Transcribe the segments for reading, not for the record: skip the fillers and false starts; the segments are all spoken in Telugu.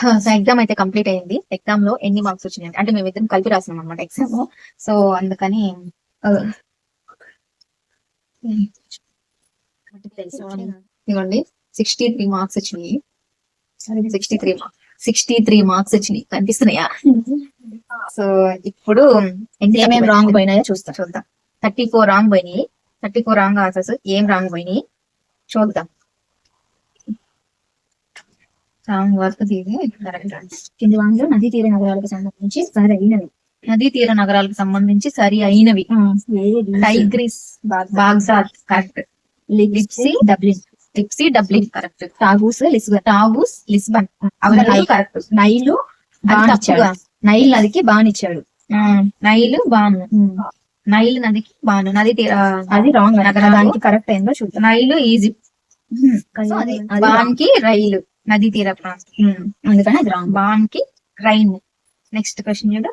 సో ఎగ్జామ్ అయితే కంప్లీట్ అయింది. ఎగ్జామ్ లో ఎన్ని మార్క్స్ వచ్చినాయి అంటే మేమిద్దరం కలిపి రాసినాం అనమాట ఎగ్జామ్. సో అందుకని ఇదిగోండి 63 మార్క్స్ వచ్చినాయి. 63 మార్క్స్ వచ్చినాయి కనిపిస్తున్నాయా? సో ఇప్పుడు ఏమేమి రాంగ్ పోయినాయో చూద్దాం. 34 రాంగ్ పోయినాయి. 34 రాంగ్ ఆన్సర్స్ ఏం రాంగ్ పోయినాయి చూద్దాం. రాంగ్ వర్క్ కింది వాటిలో నదీ తీర నగరాలకు సంబంధించి సరి అయినవి. నదీ తీర నగరాలకు సంబంధించి సరి అయినవి Tigris, Baghdad correct. Liffey Dublin correct. Tagus Lisbon అవన్నీ కరెక్ట్. నైలు నైల్ నదికి బానిచ్చాడు. నైల్ నదికి బాను. నది తీర అది రాంగ్. దానికి కరెక్ట్ ఏందో చూద్దాం. నైలు ఈజిప్ట్, బాన్ కి రైలు నదీ తీర ప్రాంతం, అందుకని అది రాంగ్. బాన్ కి రైన్. నెక్స్ట్ క్వశ్చన్ చూడ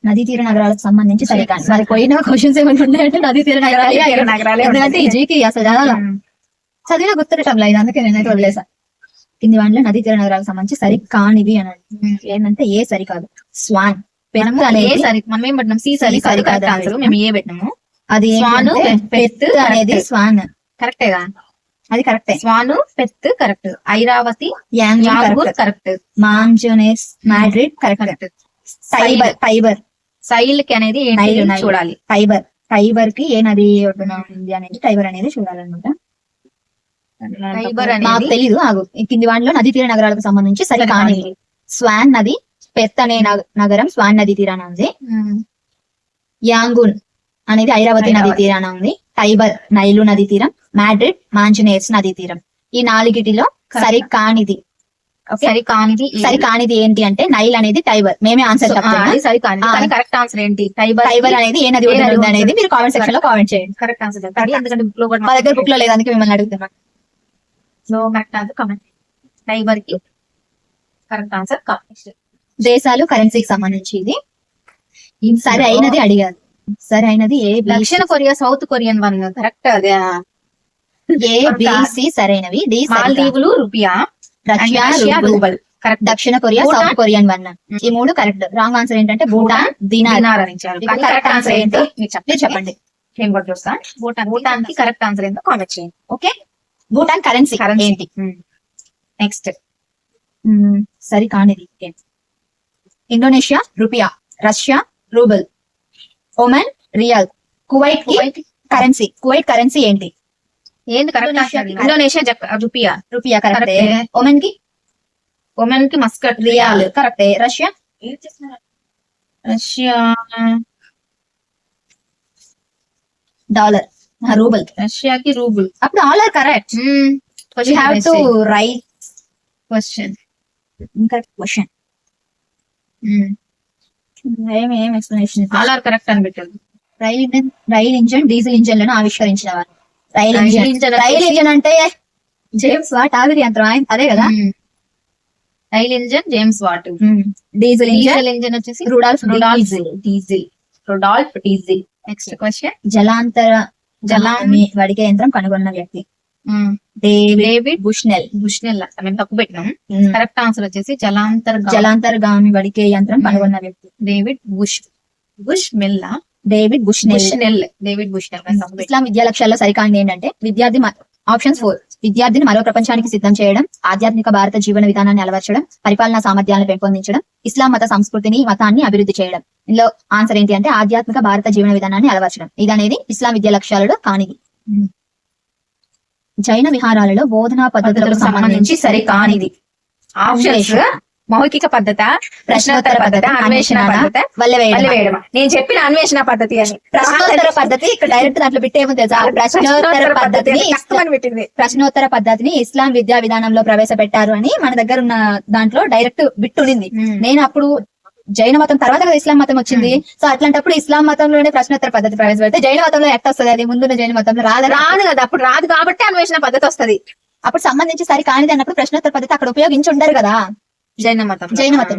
నదీ తీర నగరాలకు సంబంధించి సరికాదు. మరి పోయిన క్వశ్చన్స్ ఏమైనా ఉన్నాయంటే నదీ తీర నగరాలే. ఎందుకంటే ఈ జీకి అసలు చదివిన గుర్తుండటంలా ఇది, అందుకే నేనైతే వదిలేసా. కింది వాటిలో నదీ తీర నగరాలకు సంబంధించి సరి కానివి అని ఏంటంటే ఏ సరికాదు. స్వాన్ అనేది మనం ఏం పెట్టినాం? సి సరికాదు ఆన్సర్ మేము ఏ పెట్టినాము. అది పెత్ అనేది స్వాన్ కరెక్టేగా? అది కరెక్టే. Swan Perth correct. Airavati correct. Manzanares Madrid correct. ఫైబర్ సైల్ కి అనేది చూడాలి. ఫైబర్ కి ఏ నది ఒడ్డున ఉంది అనేది ఫైబర్ అనేది చూడాలన్నమాట. మాకు తెలీదు. కింది వాటిలో నదీ తీర నగరాలకు సంబంధించి సరి కాని స్వాన్ నది, పెత్ అనే నగరం స్వాన్ నది తీరాన ఉంది. యాంగున్ అనేది ఐరావతి నది తీరాన ఉంది. టైబర్ నైలు నది తీరం. మాడ్రిడ్ మాంజనేర్స్ నది తీరం. ఈ నాలుగిటిలో సరి కానిది ఏంటి అంటే నైల్ అనేది టైబర్. మేమే ఆన్సర్ కరెక్ట్ ఆన్సర్ ఏంటి? టైబర్ అనేది ఏ నది ఉంది అనేది మీరు కామెంట్ సెక్షన్ లో కామెంట్ చేయండి. కరెక్ట్ ఆన్సర్ ఎందుకంటే బుక్ లో మా దగ్గర బుక్ లో లేదు, అందుకే మిమ్మల్ని అడుగుతున్నా. So correct answer comment. Tiber కి కరెక్ట్ ఆన్సర్ కామెంట్. దేశాలు కరెన్సీకి సంబంధించి ఇది సరి అయినది అడిగారు. సరి అయినది ఏ దక్షిణ Korea, south Korean one correct. అదే ఏ బిసి సరైనవి. D మాల్దీవులు రూపియా, Russia rouble correct. దక్షిణ కొరియా, సౌత్ కొరియన్ వన్ ఈ మూడు కరెక్ట్. రాంగ్ ఆన్సర్ ఏంటంటే భూటాన్ దినార్ అని ఇచ్చారు. కరెక్ట్ ఆన్సర్ ఏంటి మీరు చెప్పండి. నేను కూడా చూస్తాను. భూటాన్ కి కరెక్ట్ ఆన్సర్ ఏంటో కామెంట్ చేయండి. ఓకే, భూటాన్ కరెన్సీ ఏంటి? నెక్స్ట్ సరి కానిది Indonesia rupiah, Russia rouble, Oman rial, Kuwait కి కరెన్సీ. కువైట్ కరెన్సీ ఏంటి? కరెక్ట్. ఇండోనేషియా రూపియా కరెక్టే. ఒమన్ కి మస్కట్ రియాల్ కరెక్టే. Russia dollar, rouble. రష్యాకి రూబుల్. అప్పుడు dollar correct. We have to write question. Incorrect question. ఏం ఎక్స్ప్లెనేషన్? డాలర్ కరెక్ట్ అని పెట్టారు. రైల్ ఇంజన్ డీజిల్ ఇంజన్ లను ఆవిష్కరించిన వారు. రైల్ ఇంజన్ అంటే జేమ్స్ వాట్ ఆవిరి యంత్రం, అదే కదా. Rail engine James what. Diesel engine వచ్చేసి రుడాల్ఫ్ డీజిల్. Next question. జలాన్ని వడికే యంత్రం కనుగొన్న వ్యక్తి డేవిడ్ బుష్నెల్. మేము తప్పు పెట్టినాం. కరెక్ట్ ఆన్సర్ వచ్చేసి జలాంతర్గామి వడికే యంత్రం కనుగొన్న వ్యక్తి డేవిడ్ బుష్నెల్. ఇస్లాం విద్యా లక్ష్యాల్లో సరికాండి ఏంటంటే ఆప్షన్స్ 4 విద్యార్థిని మరో ప్రపంచానికి సిద్ధం చేయడం, ఆధ్యాత్మిక భారత జీవన విధానాన్ని అలవర్చడం, పరిపాలనా సామర్థ్యాలను పెంపొందించడం, ఇస్లాం మత సంస్కృతిని మతాన్ని అభివృద్ధి చేయడం. ఇందులో ఆన్సర్ ఏంటి అంటే ఆధ్యాత్మిక భారత జీవన విధానాన్ని అలవర్చడం. ఇది అనేది ఇస్లాం విద్యా లక్ష్యాలలో కానిది. జైన విహారాలలో బోధనా పద్ధతులకు సంబంధించి సరి కానిది ఆప్షన్స్ మౌఖిక పద్ధత, ప్రశ్నోత్తర పద్ధతి, అన్వేషణ పద్ధతి, వల్లెవేయడం. నేను చెప్పిన అన్వేషణ పద్ధతి అని. ప్రశ్నోత్తర పద్ధతి ఇక్కడ డైరెక్ట్ దాంట్లో పెట్టేమో తెలుసా? ప్రశ్నోత్తర పద్ధతిని ఇస్లాం విద్యా విధానంలో ప్రవేశపెట్టారు అని మన దగ్గర ఉన్న దాంట్లో డైరెక్ట్ బిట్టుండింది. నేను అప్పుడు జైన మతం తర్వాత కదా ఇస్లాం మతం వచ్చింది. సో అట్లాంటప్పుడు ఇస్లాం మతంలోనే ప్రశ్నోత్తర పద్ధతి ప్రవేశపెడితే జైన మతంలో ఎట్లా వస్తుంది? అది ముందున్న జైన మతంలో రాదు కదా. అప్పుడు రాదు కాబట్టి అన్వేషణ పద్ధతి వస్తుంది. అప్పుడు సంబంధించి సరి కానిది అన్నప్పుడు ప్రశ్నోత్తర పద్ధతి అక్కడ ఉపయోగించి ఉండరు కదా. జైన మతం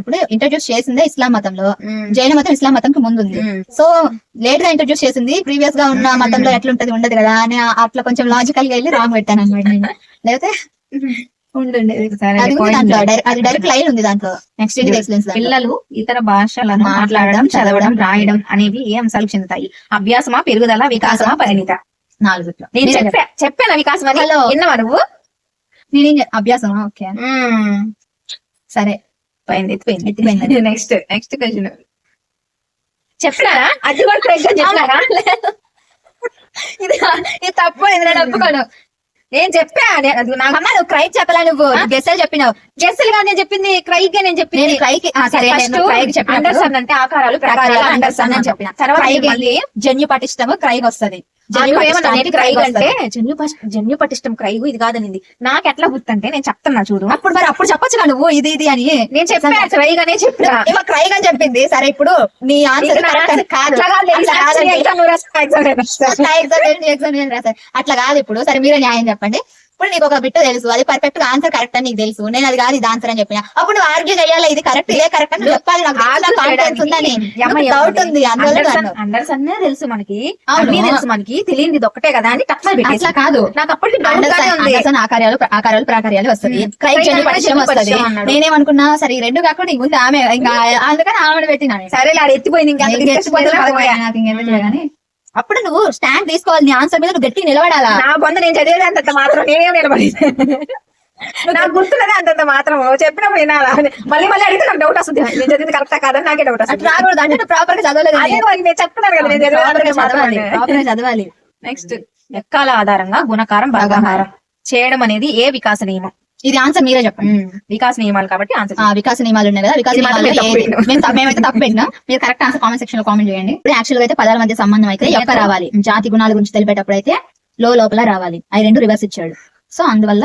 ఇప్పుడు ఇంట్రడ్యూస్ చేసిందే ఇస్లాం మతంలో. జైన మతం ఇస్లాం మతంకి ముందు ఉంది. సో లేట్ గా ఇంట్రడ్యూస్ చేసింది. ప్రీవియస్ గా ఉన్న మతంలో ఎట్లుంటది ఉండదు కదా అని అట్లా కొంచెం లాజికల్ గా వెళ్ళి రాంగ్ పెట్టాను అనమాట నేను. లేకపోతే సరే, అది ఉంది point దాంట్లో లేదు. అది డైరెక్ట్ లైన్ ఉంది దాంట్లో నెక్స్ట్ ఎక్సలెన్స్ పిల్లలు ఇతర భాషలను మాట్లాడడం, చదవడం, రాయడం అనేవి ఏ అంశాలకు చెందుతాయి? అభ్యాసమా, పెరుగుదల, వికాసమా, పరిణిత? 4 నేను చెప్పాను వికాసం అని. హలో. విన్నావా నువ్వు? అభ్యాసం ఓకే సరే పోయింది, ఎత్తిపోయింది. ఎత్తిపోయింది. Next question చెప్పినారా? అది కూడా correct గా చెప్పినారా? ఇది ఇది తప్పు ఇది నేను ఒప్పుకోను. నేను చెప్పా అది నాకు అమ్మా నువ్వు క్రైక్ చెప్పలా, నువ్వు గెస్సలు చెప్పినావు. గెస్సులు గా నేను చెప్పింది, క్రైక్ గా నేను చెప్పింది. నేను క్రైక్ సరే ఫస్ట్ చెప్పిన అండర్సన్ అంటే ఆకారాలు, ప్రకారాలు, అండర్సన్ అని చెప్పిన తర్వాత క్రైక్ మళ్ళీ జన్యు పటిష్టము క్రైక్ వస్తది. జన్యు పటిష్టం క్రైగు ఇది కాదనింది. నాకు ఎట్లా గుర్తంటే నేను చెప్తున్నా చూడు. అప్పుడు చెప్పొచ్చు నువ్వు ఇది ఇది అని. నేను చెప్పా క్రైగ్ అనే చెప్పినా. ఇవ క్రైక్ అని చెప్పింది. సరే ఇప్పుడు నీ ఆన్సర్ అట్లా కాదు. ఇప్పుడు సరే మీరే న్యాయం చెప్పండి. ఇప్పుడు నీకు ఒక బిట్ తెలుసు, అది పర్ఫెక్ట్ గా ఆన్సర్ కరెక్ట్ అని నీకు తెలుసు, నేను అది కాదు ఇది ఆన్సర్ అని చెప్పిన. అప్పుడు నువ్వు ఆర్గ్యూ చేయాలి, ఇది కరెక్ట్ ఇదే కరెక్ట్ అని చెప్పాలి. నాకు కాన్ఫిడెన్స్ ఉందని డౌట్ ఉంది. అండర్సన్ తెలుసు మనకి, అన్ని తెలుసు మనకి, తెలియదు ఇది ఒక్కటే కదా అని తక్కువ పెట్టి. అట్లా కాదు, నాకు అప్పటికి అండర్సన్ ఆకారాలు ప్రాకార్యాలు వస్తుంది, క్రైక్ జన్యు పటిష్టం వస్తుంది. నేనేమనుకున్నా సరే ఈ రెండు కాకుండా ఇంక ఉంది ఆమె, ఇంకా అందుకని ఆమె పెట్టినాను. సరే ఆడ ఎత్తిపోయింది. ఇంకా నాకు ఇంకెందుకు కానీ అప్పుడు నువ్వు స్టాండ్ తీసుకోవాలి. నీ ఆన్సర్ మీద నువ్వు గట్టిగా నిలబడాలా. నా పొంద నేను చదివేది అంత మాత్రం నేనే నిలబడి నాకు గుర్తున్నదే అంతంత మాత్రం చెప్పినప్పుడు వినాలా. మళ్ళీ అడిగితే నాకు డౌట్ వస్తుంది, నేను చదివింది కరెక్టా కాదని నాకే డౌట్ వస్తుంది. రాకూడదు అంటే ప్రాపర్ గా చదవలేదు. నేను చెప్తున్నాను కదా, నేను చదవాలి. నెక్స్ట్ లెక్కల ఆధారంగా గుణకారం, భాగాహారం చేయడం అనేది ఏ వికాస నియమం? ఇది ఆన్సర్ మీరే చెప్పండి. వికాస నియమాలు కాబట్టి ఆన్సర్. వికాస నియమాలు ఉన్నాయి కదా, వికాస నియమాలు మేమైతే తప్పు పెట్టినా మీరు కరెక్ట్ ఆన్సర్ కామెంట్ సెక్షన్ లో కామెంట్ చేయండి. ఇప్పుడు యాక్చువల్ గా అయితే పదాల మధ్య సంబంధం అయితే యొక్క రావాలి, జాతి గుణాల గురించి తెలిపేటప్పుడు అయితే లోపల రావాలి. అవి రెండు రివర్స్ ఇచ్చాడు. సో అందువల్ల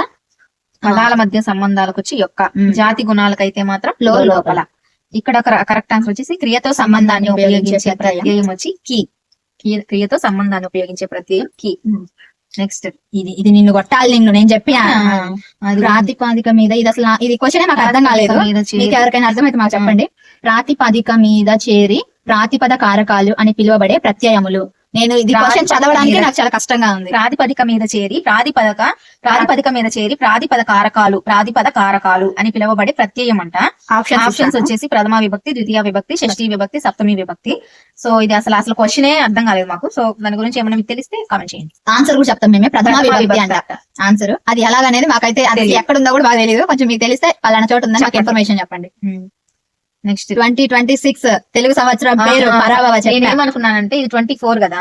పదాల మధ్య సంబంధాలకు వచ్చి యొక్క, జాతి గుణాలకైతే మాత్రం లోపల. ఇక్కడ కరెక్ట్ ఆన్సర్ వచ్చేసి క్రియతో సంబంధాన్ని ఉపయోగించే ప్రత్యయం వచ్చి కీ. క్రియతో సంబంధాన్ని ఉపయోగించే ప్రత్యయం కీ. నెక్స్ట్ ఇది నిన్ను కొట్టాలి, నేను చెప్పిన ప్రాతిపాదిక మీద. ఇది అసలు ఇది క్వశ్చన్ మాకు అర్థం కాలేదు. మీకు ఎవరికైనా అర్థమైతే మాకు చెప్పండి. ప్రాతిపదిక మీద చేరి ప్రాతిపద కారకాలు అని పిలువబడే ప్రత్యయములు. నేను ఇది క్వశ్చన్ చదవడానికి నాకు చాలా కష్టంగా ఉంది. ప్రాతిపదిక మీద చేరి ప్రాతిపద కారకాలు అని పిలువబడే ప్రత్యయం అంట. ఆప్షన్స్ వచ్చేసి ప్రథమ విభక్తి, ద్వితీయ విభక్తి, షష్ఠీ విభక్తి, సప్తమి విభక్తి. సో ఇది అసలు క్వశ్చనే అర్థం కాలేదు మాకు. సో దాని గురించి ఏమైనా మీకు తెలిస్తే కామెంట్ చేయండి. ఆన్సర్ కూడా చెప్తాం మేమే. ప్రథమ విభక్తి అంట ఆన్సర్. అది ఎలాగనేది మాకైతే అది ఎక్కడ ఉందో కూడా బాగా తెలియదు. కొంచెం మీకు తెలిస్తే పలానా చోట ఉందని మాకు ఇన్ఫర్మేషన్ చెప్పండి. నెక్స్ట్ 2026 తెలుగు సంవత్సరం పేరు పరాభవ. ఏమనుకున్నానంటే ఇది 24 కదా,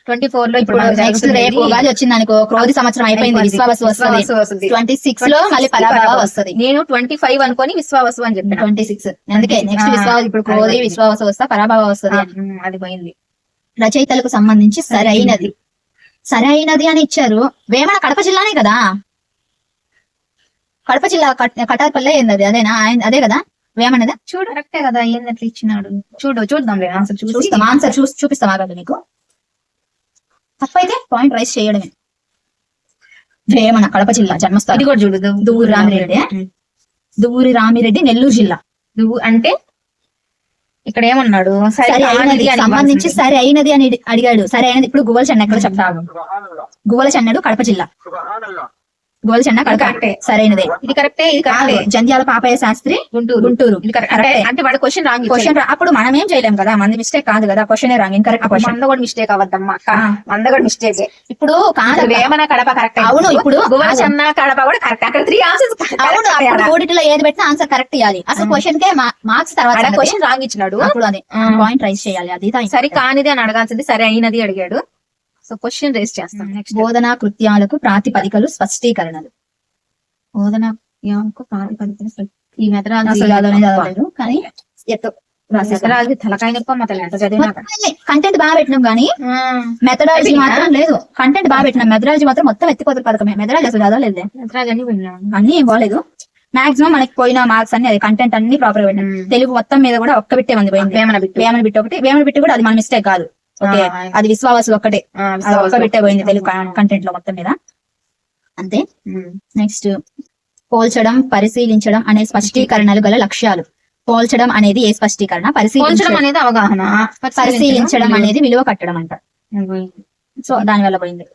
24 లో ఇప్పుడు నెక్స్ట్ రేపు ఉగాది వచ్చింది అనుకో, క్రోధి సంవత్సరం అయిపోయింది, విశ్వావసు వస్తుంది. 26 లో మళ్ళీ పరాభవ వస్తుంది. నేను 25 అనుకొని విశ్వావసు అని చెప్పాను. 26 అందుకే నెక్స్ట్ విశ్వావసు. ఇప్పుడు క్రోధి విశ్వావసు వస్తా పరాభవ వస్తుంది. అది పోయింది. రచయితలకు సంబంధించి సరైనది అని ఇచ్చారు. వేమన కడప జిల్లానే కదా, కడప జిల్లా కటార్పల్లె ఏంది అదేనా? అదే కదా వేమన్నదా? చూడు కరెక్టే కదా, ఏంటట్లు ఇచ్చినాడు. చూద్దాం ఆన్సర్ చూపిస్తాం ఆగదు నీకు. తప్పైతే పాయింట్ రైస్ చేయడమే. వేమన కడప జిల్లా జన్మస్థలం. ఇది కూడా చూడు, దువ్వూరి రామిరెడ్డి నెల్లూరు జిల్లా. అంటే ఇక్కడ ఏమన్నాడు? సంబంధించి సరే అయినది అని అడిగాడు. సరే అయినది ఇప్పుడు గువ్వల చెన్న ఎక్కడ చెప్తాను. గువ్వల చెన్నడు కడప జిల్లా. గోల్ చెన్న కరెక్టే, సరైనదే. ఇది కరెక్టే, ఇది కరెక్టే. జంధ్యాల పాపయ్య శాస్త్రి గుంటూరు. ఇది కరెక్టే. అంటే వాడు క్వశ్చన్ రాంగ్. అప్పుడు మనం ఏం చేయలేం కదా, మంది మిస్టేక్ కాదు కదా, క్వశ్చన్ రాంగ్. Incorrect question. మంద కూడా మిస్టేక్ అవ్వద్దమ్మా, మంద కూడా మిస్టేక్. ఇప్పుడు కాదు వేమన కడప కరెక్ట్. అవును. ఇప్పుడు గోల్ చెన్న కడప కూడా కరెక్ట్. అక్కడ 3 ఆన్సర్స్. అవును, మూడిటిలో ఏది పెట్టినా ఆన్సర్ కరెక్ట్ ఇవ్వాలి. అసలు క్వశ్చన్ కే మార్క్స్ తర్వాత క్వశ్చన్ రాంగ్ ఇచ్చినాడు. అప్పుడు అది పాయింట్ రైస్ చేయాలి. అది సరే కానిది అని అడగాల్సింది సరే అయినది అడిగాడు. సో క్వశ్చన్ రేస్ చేస్తాం. బోధనా కృత్యాలకు ప్రాతిపదికలు స్పష్టీకరణలు. బోధన ఈ మెథడాలజీ కానీ తలకాయ నొప్పి కంటెంట్ బాగా పెట్టినాం కానీ మెథడాలజీ మాత్రం లేదు. కంటెంట్ బాగా పెట్టినాం, మెథడాలజీ మాత్రం మొత్తం ఎత్తిపోతారు పథకమే. మెథడాలజీ అసలు చదవలేదు, అన్ని ఏం బాగాలేదు. మాక్సిమం మనకి పోయిన మార్క్స్ అన్ని అది కంటెంట్ అన్ని ప్రాపర్ గా పెట్టినాం. తెలుగు మొత్తం మీద కూడా ఒక్క బిట్టే మంది పోయింది. వేమన బిట్ ఒకటి. వేమన బిట్ కూడా అది మన మిస్టేక్ కాదు. ఓకే, అది విశ్వావసు ఒక్కటే, ఒక్క బిట్టే పోయింది తెలుగు కంటెంట్ లో మొత్తం మీద అంతే. నెక్స్ట్ పోల్చడం, పరిశీలించడం అనే స్పష్టీకరణలు గల లక్ష్యాలు. పోల్చడం అనేది ఏ స్పష్టీకరణ, పరిశీలించడం అనేది అవగాహన, పరిశీలించడం అనేది విలువ కట్టడం అంట. సో దాని వల్ల పోయింది.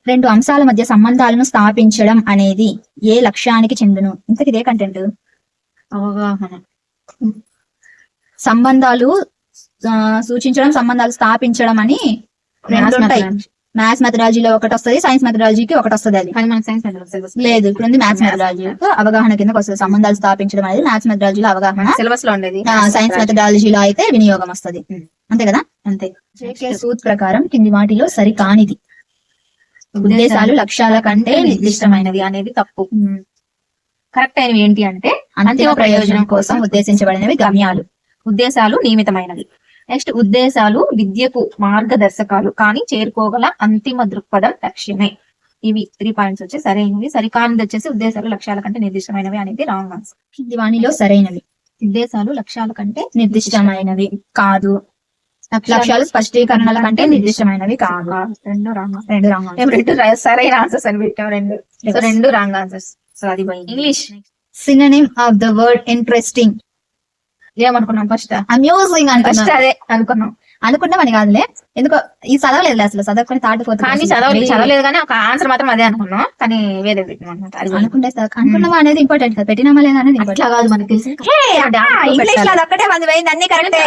రెండు అంశాల మధ్య సంబంధాలను స్థాపించడం అనేది ఏ లక్ష్యానికి చెందును? ఇంతకి ఇదే కంటెంట్. అవగాహన. సంబంధాలు సూచించడం, సంబంధాలు స్థాపించడం అని రెండు ఉంటాయి. మ్యాథ్స్ మెథడాలజీలో ఒకటి వస్తుంది, సైన్స్ మెథడాలజీకి ఒకటి వస్తుంది. అది కానీ మనకి సైన్స్ సిలబస్ లేదు, ఇప్పుడు ఉంది మ్యాథ్స్ మెథడాలజీ అవగాహన కిందకి వస్తుంది. సంబంధాలు స్థాపించడం అనేది మ్యాథ్స్ మెథడాలజీలో అవగాహన, సిలబస్ లో ఉండేది. సైన్స్ మెథడాలజీలో అయితే వినియోగం వస్తుంది. అంతే కదా? అంతే. జేకే సూత్ ప్రకారం కింది వాటిలో సరికానిది. ఉద్దేశాలు లక్ష్యాల కంటే నిర్దిష్టమైనది అనేది తప్పు. కరెక్ట్ అయినవి ఏంటి అంటే అంతిమ ప్రయోజనం కోసం ఉద్దేశించబడినవి గమ్యాలు. ఉద్దేశాలు నియమితమైనవి. నెక్స్ట్ ఉద్దేశాలు విద్యకు మార్గదర్శకాలు కానీ చేరుకోగల అంతిమ దృక్పథం లక్ష్యమే. ఇవి 3 పాయింట్స్ వచ్చి సరైనవి. సరికానిది వచ్చేసి ఉద్దేశాలు లక్ష్యాల కంటే నిర్దిష్టమైనవి అనేది రాంగ్ ఆన్సర్. కింది వాణిలో సరైనవి. ఉద్దేశాలు లక్ష్యాల కంటే నిర్దిష్టమైనవి కాదు. లక్ష్యాలు స్పష్టీకరణల కంటే నిర్దిష్టమైనవి కాదు. రెండు రాంగ్. రెండు రాంగ్. రెండు సరైన ఆన్సర్స్ అని పెట్టాం. రెండు రాంగ్ ఆన్సర్స్. సో అది English. Synonym of the word interesting. ఏమనుకున్నాం ఫస్ట్? అమ్యూజింగ్ ఫస్ట్ అదే అనుకున్నాం. అనుకున్నామని కాదులే, ఎందుకో ఈ చదవలేదు అసలు. చదవకొని కానీ చదవలేదు కానీ ఒక ఆన్సర్ మాత్రం అదే అనుకున్నాం, కానీ వేరే పెట్టినాం అనమాట. అది అనుకుంటే అనుకున్నామా అనేది ఇంపార్టెంట్ కదా, పెట్టినామా లేదా అనేది అట్లా కాదు మనకి తెలిసి. ఇంగ్లీష్ లో ఒక్కటే మంది పోయింది, అన్ని కరెక్టే.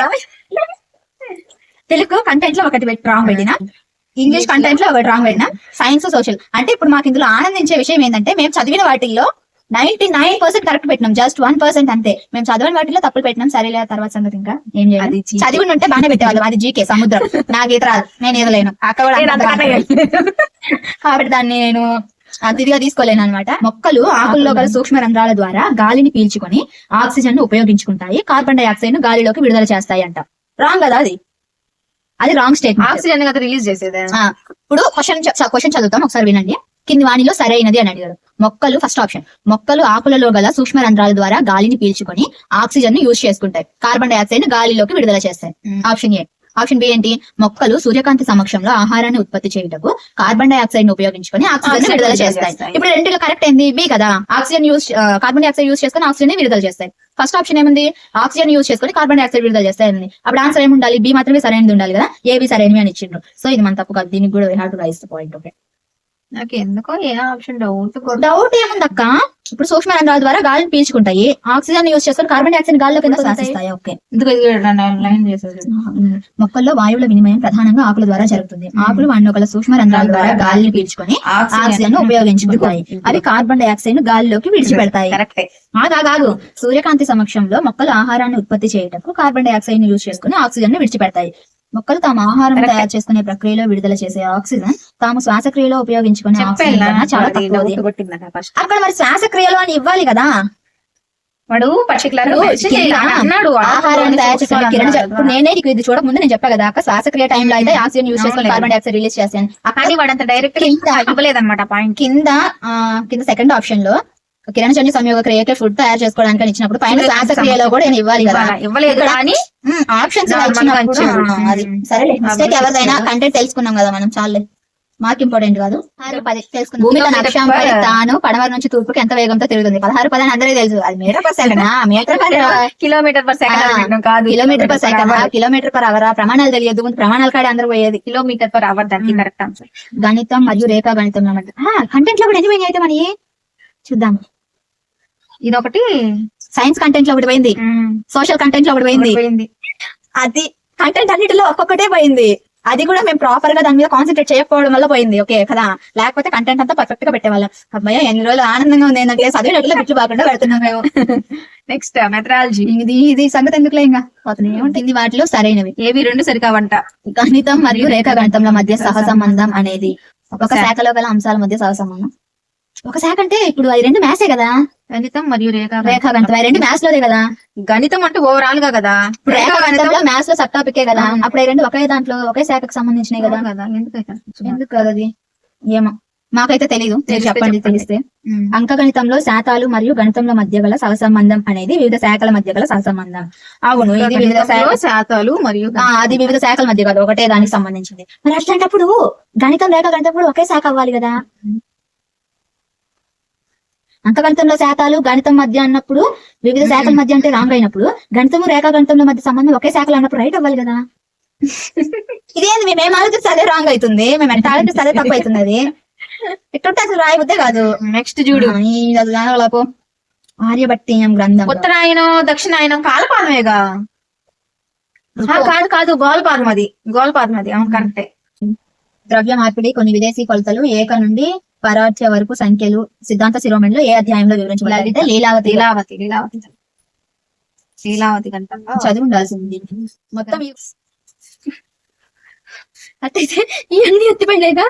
తెలుగు కంటెంట్ లో ఒకటి రాంగ్ పెట్టినా, ఇంగ్లీష్ కంటెంట్ లో ఒకటి రాంగ్ పెట్టినా, సైన్స్ సోషల్. అంటే ఇప్పుడు మాకు ఇందులో ఆనందించే విషయం ఏంటంటే మేము చదివిన వాటిల్లో 99% కరెక్ట్ పెట్టినాం, జస్ట్ 1% అంతే. మేము చదివిన వాటిలో తప్పులు పెట్టినాం. సరేలే, తర్వాత సంగతి ఇంకా ఏం చేయాలి. చదివి ఉంటే బాగానే పెట్టేవాళ్ళం. అది జీకే సముద్రం, నాకు ఈత రాదు, నేను ఈదలేను. కాబట్టి దాన్ని నేను అతిథిగా తీసుకోలేను అనమాట. మొక్కలు ఆకుల్లో గల సూక్ష్మ రంధ్రాల ద్వారా గాలిని పీల్చుకొని ఆక్సిజన్ ను ఉపయోగించుకుంటాయి, కార్బన్ డైఆక్సైడ్ ను గాలిలోకి విడుదల చేస్తాయి అంట. రాంగ్ కదా అది రాంగ్ స్టేట్మెంట్. ఆక్సిజన్ కదా రిలీజ్ చేసేది. ఇప్పుడు క్వశ్చన్ చదువుతాం, ఒకసారి వినండి. కింది వాణిలో సరైనది అని అడిగారు. మొక్కలు, ఫస్ట్ ఆప్షన్, మొక్కలు ఆకులలో గల సూక్ష్మ రంధ్రాల ద్వారా గాలిని పీల్చుకొని ఆక్సిజన్ ను యూజ్ చేసుకుంటాయి, కార్బన్ డైఆక్సైడ్ ను గాలిలోకి విడుదల చేస్తాయి. Option A. ఆప్షన్ బి ఏంటి? మొక్కలు సూర్యకాంతి సమక్షంలో ఆహారాన్ని ఉత్పత్తి చేయుటకు కార్బన్ డైఆక్సైడ్ ను ఉపయోగించుకొని ఆక్సిజన్ విడుదల చేస్తాయి. ఇప్పుడు రెండులో కరెక్ట్ ఏంది? బి కదా. ఆక్సిజన్ కార్బన్ డైఆక్సైడ్ యూజ్ చేసుకుని ఆక్సిజన్ విడుదల చేస్తాయి. ఫస్ట్ ఆప్షన్ ఏముంది? ఆక్సిజన్ యూజ్ చేసుకుని కార్బన్ డైఆక్సైడ్ విడుదల చేస్తాయి. అప్పుడు ఆన్సర్ ఏమి ఉండాలి? బి మాత్రమే సరైనది ఉండాలి కదా. ఏబి సరైనవి అని ఇచ్చిండ్రు. సో ఇది మన తప్పు కాదు, దీనికి కూడా we have to raise the point. Okay, నాకు ఎందుకో ఏ ఆప్షన్ డౌట్ ఏముందక్క? ఇప్పుడు సూక్ష్మ రంధ్రాల ద్వారా గాలిని పీల్చుకుంటాయి, ఆక్సిజన్ యూజ్ చేసుకుని కార్బన్ డైఆక్సైడ్ గాలిలో కింద శ్వాసిస్తాయి. ఓకే. మొక్కల్లో వాయువుల వినిమయం ప్రధానంగా ఆకుల ద్వారా జరుగుతుంది. ఆకులు వాటిలో గల సూక్ష్మ రంధ్రాల ద్వారా గాలిని పీల్చుకొని ఆక్సిజన్ ను ఉపయోగించుకుంటాయి, అవి కార్బన్ డైఆక్సైడ్ ను గాలిలోకి విడిచిపెడతాయి. ఆగాగు. సూర్యకాంతి సమక్షంలో మొక్కలు ఆహారాన్ని ఉత్పత్తి చేయటకు కార్బన్ డైఆక్సైడ్ ని యూజ్ చేసుకుని ఆక్సిజన్ ను విడిచిపెడతాయి. మొక్కలు తాము ఆహారం తయారు చేసుకునే ప్రక్రియలో విడుదల చేసే ఆక్సిజన్ తాము శ్వాసక్రియలో ఉపయోగించుకునే ఆక్సిజన్ చాలా తక్కువది. అక్కడ మరి శ్వాసక్రియలో అని ఇవ్వాలి కదా. వాడు పర్టికులర్ ఆహారాన్ని తయారు చేసుకునే కిరణ్. ఇప్పుడు నేనే నీకు ఇది చూడకముందు నేను చెప్పా కదా, అక్కడ శ్వాసక్రియ టైంలో అయితే ఆక్సిజన్ యూజ్ చేసుకుని కార్బన్ డైఆక్సైడ్ రిలీజ్ చేస్తాను. కానీ వాడంత డైరెక్ట్ ఇవ్వలేదన్నమాట పాయింట్. కింద సెకండ్ ఆప్షన్ లో కిరణజన్య సంయోగ క్రియకి ఫుడ్ తయారు చేసుకోవడానికి ఇచ్చినప్పుడు పైన శ్వాసక్రియలో కూడా నేను ఇవ్వాలి కదా. ఇవ్వలేదు కానీ ఆప్షన్స్ సరే. మిస్టేక్ ఎవరిదైనా కంటెంట్ తెలుసుకున్నాం కదా మనం, చాలే. మార్క్ ఇంపార్టెంట్ కాదు. 16 తెలుసుకున్నాం. భూమి తన అక్షంపై తాను పడమర నుంచి తూర్పుకి ఎంత వేగంతో తిరుగుతుంది? 16 అందరికీ తెలుసు. అది metre per second, kilometre per second కాదు, kilometre per second, kilometre per hour. ప్రమాణాలు తెలియదు, ప్రమాణాలు కాడే అందరూ పోయేది. కిలోమీటర్ పర్ అవర్ దానికి కరెక్ట్ ఆన్సర్. గణితం మరియు రేఖా గణితం కంటెంట్ లో కూడా ఎన్ని పోయినాయి అయితే మరి చూద్దాం. ఇదొకటి సైన్స్ కంటెంట్ లో ఒకటి పోయింది, సోషల్ కంటెంట్ లో ఒకటి పోయింది. అది కంటెంట్ అన్నిటిలో ఒక్కొక్కటే పోయింది. అది కూడా మేము ప్రాపర్ గా దాని మీద కాన్సన్ట్రేట్ చేయకపోవడం వల్ల పోయింది. ఓకే కదా, లేకపోతే కంటెంట్ అంతా పర్ఫెక్ట్ గా పెట్టేవాళ్ళం. అబ్బాయి ఎన్ని రోజులు ఆనందంగా ఉంది ఏంటంటే చదివేటట్లు బిట్లు కాకుండా పెడుతున్నాం మేము. Next methodology. ఇది సంగతి ఎందుకులే, ఇంకా ఏముంటుంది వాటిలో సరైనవి. ఏవి రెండు సరికావంట. గణితం మరియు రేఖా గణితంల మధ్య సహసంబంధం అనేది ఒక శాఖలో గల అంశాల మధ్య సహసంబంధం. ఒక శాఖ అంటే ఇప్పుడు అది రెండు మ్యాథ్సే కదా. గణితం మరియు రేఖా గణితం రెండు మ్యాథ్స్ లోదే కదా. గణితం అంటే ఓవరాల్ గా కదా. రేఖా గణితంలో మ్యాథ్స్ లో సబ్ టాపికే కదా. అప్పుడు ఈ రెండు ఒకే దాంట్లో ఒకే శాఖకు సంబంధించినవి కదా. ఎందుకు కదా అది ఏమో మాకైతే తెలీదు, చెప్పండి తెలిస్తే. అంకగణితంలో శాతాలు మరియు గణితంలో మధ్య గల సహసంబంధం అనేది వివిధ శాఖల మధ్య గల సహసంబంధం. అవును, ఇది వివిధ శాతాలు మరియు అది వివిధ శాఖల మధ్య కాదు, ఒకటే దానికి సంబంధించింది. మరి అట్లాంటప్పుడు గణితం రేఖా గణితం కూడా ఒకే శాఖ అవ్వాలి కదా. అంకగణితంలో శాతాలు గణితం మధ్య అన్నప్పుడు వివిధ శాఖల మధ్య అంటే రాంగ్ అయినప్పుడు, గణితము రేఖా గణితంలో మధ్య సంబంధం ఒకే శాఖలు అన్నప్పుడు రైట్ అవ్వాలి కదా. ఇదేంది మేము ఆలోచిస్తే అదే రాంగ్ అవుతుంది, మేము ఎంత ఆలోచిస్తే అదే తప్పు అవుతుంది. అది ఇట్టుంటే అసలు రాయబుద్దే కాదు. నెక్స్ట్ చూడు, చదువులాపు ఆర్యభట్టీయం గ్రంథం. ఉత్తరాయణం దక్షిణాయనం కాలపాదమేగా. కాదు కాదు, గోల్పాదం అది, గోల్పాదం అది. కరెక్టే. ద్రవ్య మార్పిడి కొన్ని విదేశీ కొలతలు ఏక నుండి పరార్చ వరకు సంఖ్యలు సిద్ధాంత శిరోమణిలో ఏ అధ్యాయంలో వివరించబడ్డాయి? లీలావతి. లీలావతి లీలావతి లీలావతి గంటంగా చదివి ఉండాల్సింది మొత్తం. అట్టయితే ఇవన్నీ ఎత్తిపోయినాయిగా.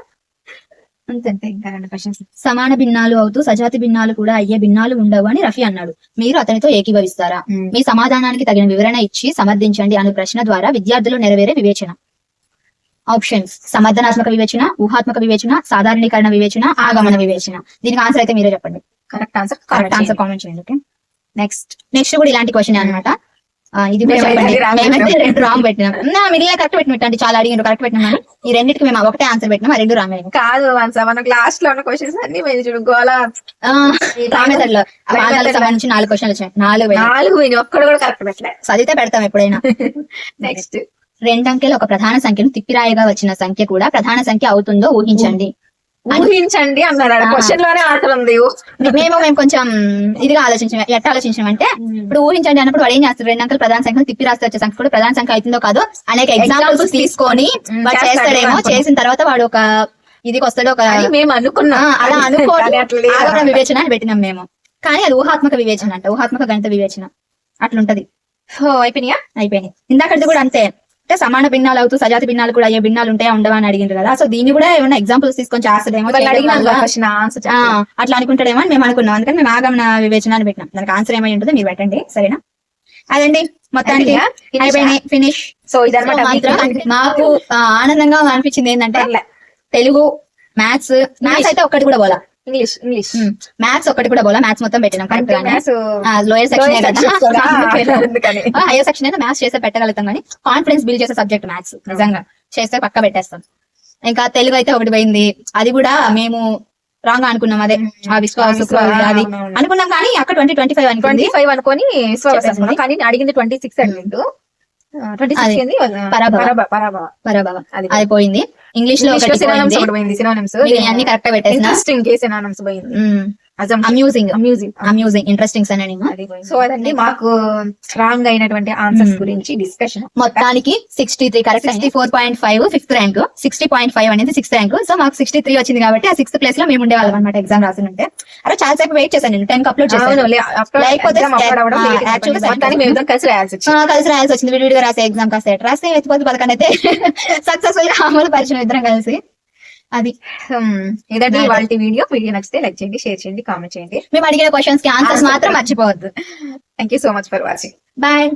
అంతే. ఇంకా 2 క్వశ్చన్స్. సమాన భిన్నాలు అవుతూ సజాతి భిన్నాలు కూడా అయ్యే భిన్నాలు ఉండవు అని రఫీ అన్నాడు. మీరు అతనితో ఏకీభవిస్తారా? మీ సమాధానానికి తగిన వివరణ ఇచ్చి సమర్థించండి అను ప్రశ్న ద్వారా విద్యార్థులు నెరవేరే వివేచన. ఆప్షన్స్: సమర్థనాత్మక వివేచన, ఊహాత్మక వివేచన, సాధారణీకరణ వివేచన, ఆగమన వివేచన. దీనికి ఆన్సర్ అయితే మీరే చెప్పండి. కరెక్ట్ ఆన్సర్ కామెంట్ చేయండి. ఓకే, నెక్స్ట్ కూడా ఇలాంటి క్వశ్చన్ అన్నమాట. ఇది కూడా చెప్పండి. మేమైతే 2 రాంగ్ పెట్టినాం. మిగిలిన కరెక్ట్ పెట్టినట్టు చాలా అడిగిండు, కరెక్ట్ పెట్టినాం. ఈ రెండింటికి మేము ఒకటే ఆన్సర్ పెట్టినాం, ఆ 2 రాంగ్. కాదు, మనకు లాస్ట్ లో ఉన్న క్వశ్చన్స్ అన్ని మేము చూడు గోలా మెథడ్ లో భాగాలకు సంబంధించి 4 క్వశ్చన్లు వచ్చాయి. 4 ఒక్కడు కూడా కరెక్ట్ పెట్టలేదు. చదివితే పెడతాం ఎప్పుడైనా. నెక్స్ట్, 2 అంకెలు ఒక ప్రధాన సంఖ్యను తిప్పిరాయగా వచ్చిన సంఖ్య కూడా ప్రధాన సంఖ్య అవుతుందో ఊహించండి అన్నాడు. క్వశ్చన్ లోనే ఆన్సర్ ఉంది. మేము కొంచెం ఇదిగా ఆలోచించాం. ఎట్లా ఆలోచించాం అంటే, ఇప్పుడు ఊహించండి అన్నప్పుడు వాడు ఏం చేస్తాడు? 2 అంకెలు ప్రధాన సంఖ్యను తిప్పి రాస్తే వచ్చే సంఖ్య కూడా ప్రధాన సంఖ్య అవుతుందో కాదో అనేక ఎగ్జాంపుల్స్ తీసుకొని వాడు చేస్తాడేమో. చేసిన తర్వాత వాడు ఒక ఇదికి వస్తాడు. ఒక మేము అనుకున్నాం, అలా అనుకోవడం ఆగమన వివేచన అని పెట్టినాం మేము. కానీ అది ఊహాత్మక వివేచన అంట, ఊహాత్మక గణిత వివేచన. అట్లుంటది. అయిపోయినాయి. ఇందాకది కూడా అంతే. అంటే సమాన భిన్నాలు అవుతూ సజాతి భిన్నాలు కూడా అయ్యే భిన్నాలు ఉంటాయా ఉండవా అని అడిగింది కదా. సో దీన్ని కూడా ఏమైనా ఎగ్జాంపుల్స్ తీసుకొని చేస్తాడేమో, అట్లా అనుకుంటాడేమో అని మేము అనుకున్నాం. అందుకని మేము ఆగమన వివేచన అని పెట్టినాం. దానికి ఆన్సర్ ఏమై ఉంటుందో మీరు పెట్టండి, సరేనా? అదండి మొత్తానికి అయిపోయినాయి, ఫినిష్. సో ఇదన్నమాట. మాకు ఆనందంగా అనిపించింది ఏంటంటే, తెలుగు, మ్యాథ్స్ అయితే ఒక్కటి కూడా పోలా. ఇంగ్లీష్ మ్యాథ్స్ ఒకటి కూడా పోలా. మ్యాథ్స్ మొత్తం పెట్టినాం కరెక్ట్ గానే. లోయర్ సెక్షన్ హైయర్ సెక్షన్ అయితే మ్యాథ్స్ చేస్తే పెట్టగలుగుతాం, కానీ కాన్ఫిడెన్స్ బిల్డ్ చేసే సబ్జెక్ట్ మ్యాథ్స్. నిజంగా చేస్తే పక్క పెట్టేస్తాం. ఇంకా తెలుగు అయితే ఒకటి పోయింది, అది కూడా మేము రాంగ్ అనుకున్నాం. అదే ఆ విశ్వాస అది అనుకున్నాం, కానీ అక్కడ 2025 అనుకొని కానీ అడిగింది 26 అడిగిండు. పరాభవ అది పోయింది. ఇంగ్లీష్ లో అన్ని కరెక్ట్ గా పెట్టేసిన. అమ్యూజింగ్ ఇంట్రెస్టింగ్ అని. సో అదండి మాకు స్ట్రాంగ్ అయినటువంటి ఆన్సర్స్ గురించి డిస్కషన్. మొత్తానికి 63 కరెక్ట్, 64.5 5th ర్యాంక్, 60.5 అనేది 6th ర్యాంక్. సో మాకు 63 వచ్చింది కాబట్టి ఆ 6th ప్లేస్ లో మేము ఉండేవాళ్ళం అనమాట. ఎగ్జామ్ రాసినంటే అరే చాలా సేపు వెయిట్ చేశాను నేను, 10 అప్లోడ్ చేశాను. లేకపోతే కలిసి రాయాల్సి వచ్చింది. విడివిడిగా రాసే ఎగ్జామ్ కాస్త రాస్తే ఎత్తిపోతే పథకాన్ని అయితే సక్సెస్ఫుల్ గా అమలు పరిచయం ఇద్దరం కలిసి. అది ఇదండి వాళ్ళ వీడియో నచ్చితే లైక్ చేయండి, షేర్ చేయండి, కామెంట్ చేయండి. మేము అడిగిన క్వశ్చన్స్ కి ఆన్సర్స్ మాత్రం మర్చిపోవద్దు. Thank you so much for watching. Bye.